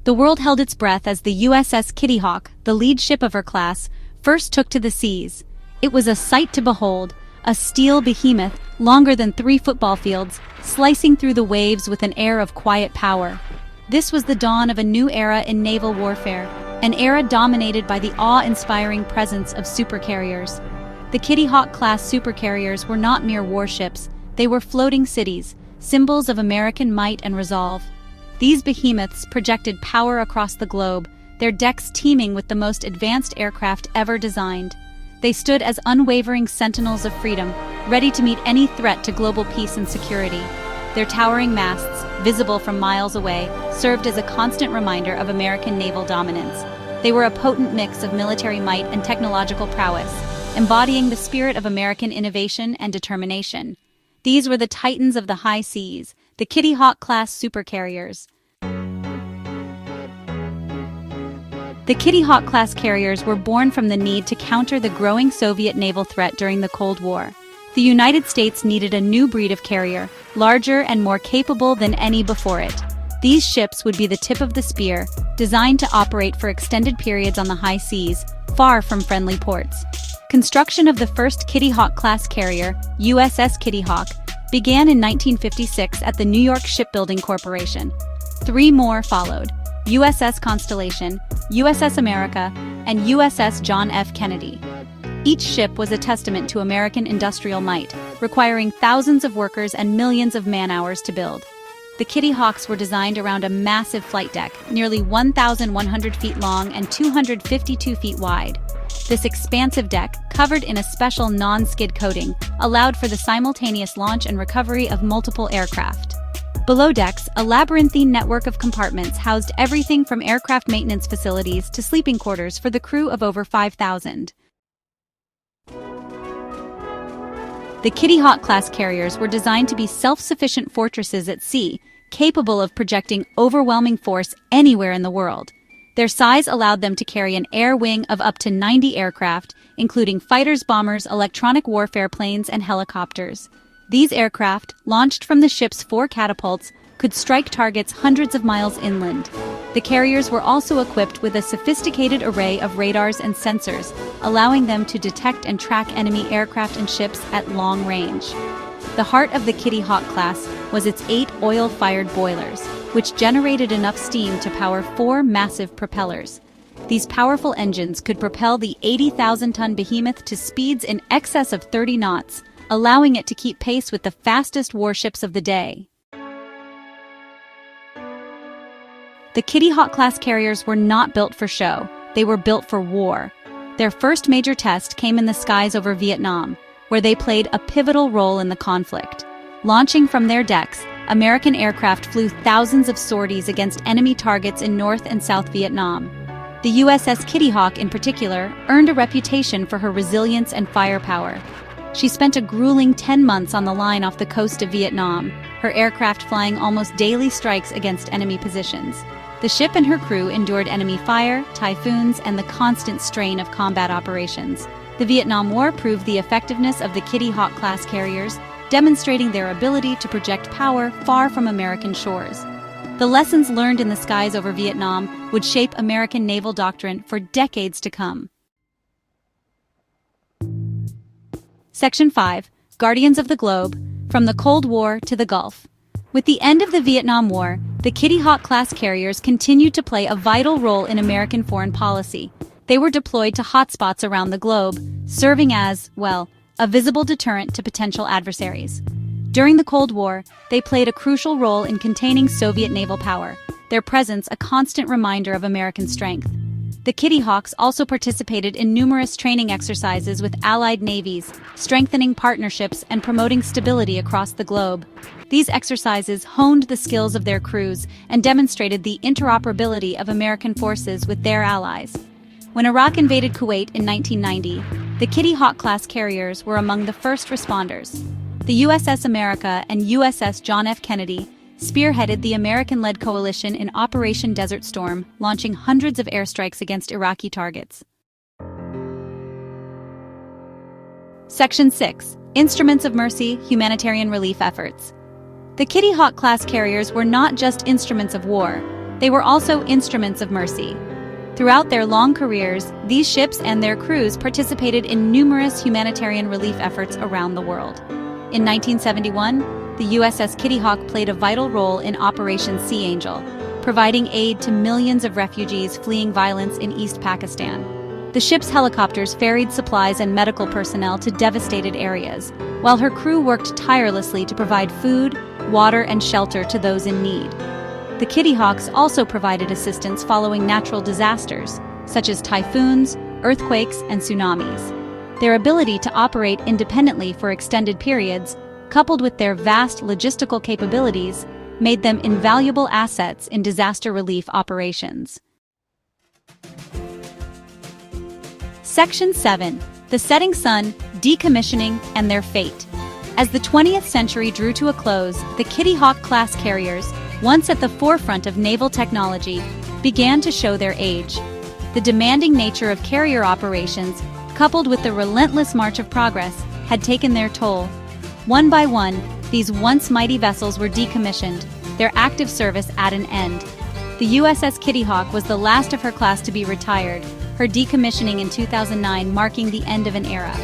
The world held its breath as the USS Kitty Hawk, the lead ship of her class, first took to the seas. It was a sight to behold, a steel behemoth longer than 3 football fields, slicing through the waves with an air of quiet power. This was the dawn of a new era in naval warfare, an era dominated by the awe-inspiring presence of supercarriers. The Kitty Hawk-class supercarriers were not mere warships, they were floating cities, symbols of American might and resolve. These behemoths projected power across the globe, their decks teeming with the most advanced aircraft ever designed. They stood as unwavering sentinels of freedom, ready to meet any threat to global peace and security. Their towering masts, visible from miles away, served as a constant reminder of American naval dominance. They were a potent mix of military might and technological prowess, embodying the spirit of American innovation and determination. These were the titans of the high seas, the Kitty Hawk-class supercarriers. The Kitty Hawk-class carriers were born from the need to counter the growing Soviet naval threat during the Cold War. The United States needed a new breed of carrier, larger and more capable than any before it. These ships would be the tip of the spear, designed to operate for extended periods on the high seas, far from friendly ports. Construction of the first Kitty Hawk-class carrier, USS Kitty Hawk, began in 1956 at the New York Shipbuilding Corporation. 3 more followed: USS Constellation, USS America, and USS John F. Kennedy. Each ship was a testament to American industrial might, requiring thousands of workers and millions of man-hours to build. The Kitty Hawks were designed around a massive flight deck, nearly 1,100 feet long and 252 feet wide. This expansive deck, covered in a special non-skid coating, allowed for the simultaneous launch and recovery of multiple aircraft. Below decks, a labyrinthine network of compartments housed everything from aircraft maintenance facilities to sleeping quarters for the crew of over 5,000. The Kitty Hawk-class carriers were designed to be self-sufficient fortresses at sea, capable of projecting overwhelming force anywhere in the world. Their size allowed them to carry an air wing of up to 90 aircraft, including fighters, bombers, electronic warfare planes, and helicopters. These aircraft, launched from the ship's 4 catapults, could strike targets hundreds of miles inland. The carriers were also equipped with a sophisticated array of radars and sensors, allowing them to detect and track enemy aircraft and ships at long range. The heart of the Kitty Hawk class was its 8 oil-fired boilers, which generated enough steam to power 4 massive propellers. These powerful engines could propel the 80,000-ton behemoth to speeds in excess of 30 knots, allowing it to keep pace with the fastest warships of the day. The Kitty Hawk-class carriers were not built for show, they were built for war. Their first major test came in the skies over Vietnam, where they played a pivotal role in the conflict. Launching from their decks, American aircraft flew thousands of sorties against enemy targets in North and South Vietnam. The USS Kitty Hawk, in particular, earned a reputation for her resilience and firepower. She spent a grueling 10 months on the line off the coast of Vietnam, her aircraft flying almost daily strikes against enemy positions. The ship and her crew endured enemy fire, typhoons, and the constant strain of combat operations. The Vietnam War proved the effectiveness of the Kitty Hawk-class carriers, demonstrating their ability to project power far from American shores. The lessons learned in the skies over Vietnam would shape American naval doctrine for decades to come. Section 5. Guardians of the Globe, from the Cold War to the Gulf. With the end of the Vietnam War, the Kitty Hawk-class carriers continued to play a vital role in American foreign policy. They were deployed to hotspots around the globe, serving as, well, a visible deterrent to potential adversaries. During the Cold War, they played a crucial role in containing Soviet naval power, their presence a constant reminder of American strength. The Kitty Hawks also participated in numerous training exercises with allied navies, strengthening partnerships and promoting stability across the globe. These exercises honed the skills of their crews and demonstrated the interoperability of American forces with their allies. When Iraq invaded Kuwait in 1990, the Kitty Hawk-class carriers were among the first responders. The USS America and USS John F. Kennedy spearheaded the American-led coalition in Operation Desert Storm, launching hundreds of airstrikes against Iraqi targets. Section 6. Instruments of Mercy, Humanitarian Relief Efforts. The Kitty Hawk-class carriers were not just instruments of war. they were also instruments of mercy. Throughout their long careers, these ships and their crews participated in numerous humanitarian relief efforts around the world. In 1971, the USS Kitty Hawk played a vital role in Operation Sea Angel, providing aid to millions of refugees fleeing violence in East Pakistan. The ship's helicopters ferried supplies and medical personnel to devastated areas, while her crew worked tirelessly to provide food, water, and shelter to those in need. The Kitty Hawks also provided assistance following natural disasters, such as typhoons, earthquakes, and tsunamis. Their ability to operate independently for extended periods, coupled with their vast logistical capabilities, made them invaluable assets in disaster relief operations. Section 7. The Setting Sun, Decommissioning, and Their Fate. As the 20th century drew to a close, the Kitty Hawk-class carriers, once at the forefront of naval technology, began to show their age. The demanding nature of carrier operations, coupled with the relentless march of progress, had taken their toll. One by one, these once mighty vessels were decommissioned, their active service at an end. The USS Kitty Hawk was the last of her class to be retired, her decommissioning in 2009 marking the end of an era.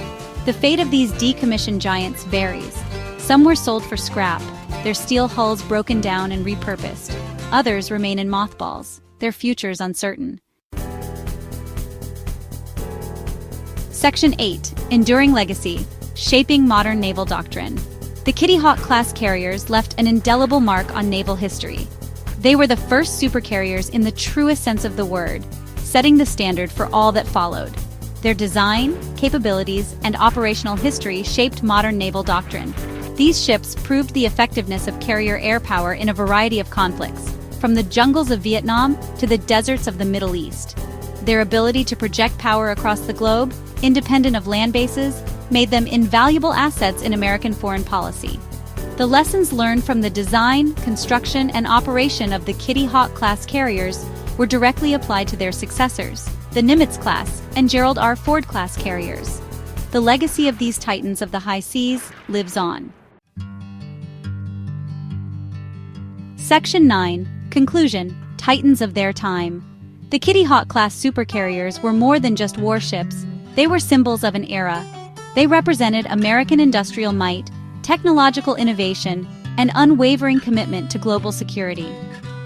The fate of these decommissioned giants varies. Some were sold for scrap, their steel hulls broken down and repurposed. Others remain in mothballs, their futures uncertain. Section 8. Enduring Legacy, Shaping Modern Naval Doctrine. The Kitty Hawk-class carriers left an indelible mark on naval history. They were the first supercarriers in the truest sense of the word, setting the standard for all that followed. Their design, capabilities, and operational history shaped modern naval doctrine. These ships proved the effectiveness of carrier air power in a variety of conflicts, from the jungles of Vietnam to the deserts of the Middle East. Their ability to project power across the globe, independent of land bases, made them invaluable assets in American foreign policy. The lessons learned from the design, construction, and operation of the Kitty Hawk-class carriers were directly applied to their successors, the Nimitz-class and Gerald R. Ford-class carriers. The legacy of these titans of the high seas lives on. Section 9. Conclusion. Titans of their time. The Kitty Hawk-class supercarriers were more than just warships. They were symbols of an era. They represented American industrial might, technological innovation, and unwavering commitment to global security.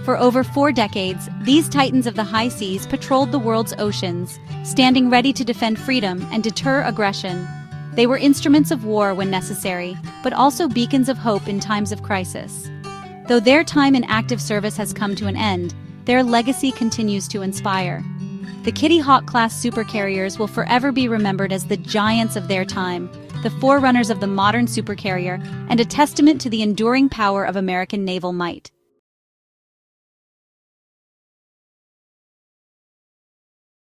For over 4 decades, these titans of the high seas patrolled the world's oceans, standing ready to defend freedom and deter aggression. They were instruments of war when necessary, but also beacons of hope in times of crisis. Though their time in active service has come to an end, their legacy continues to inspire. The Kitty Hawk-class supercarriers will forever be remembered as the giants of their time, the forerunners of the modern supercarrier, and a testament to the enduring power of American naval might.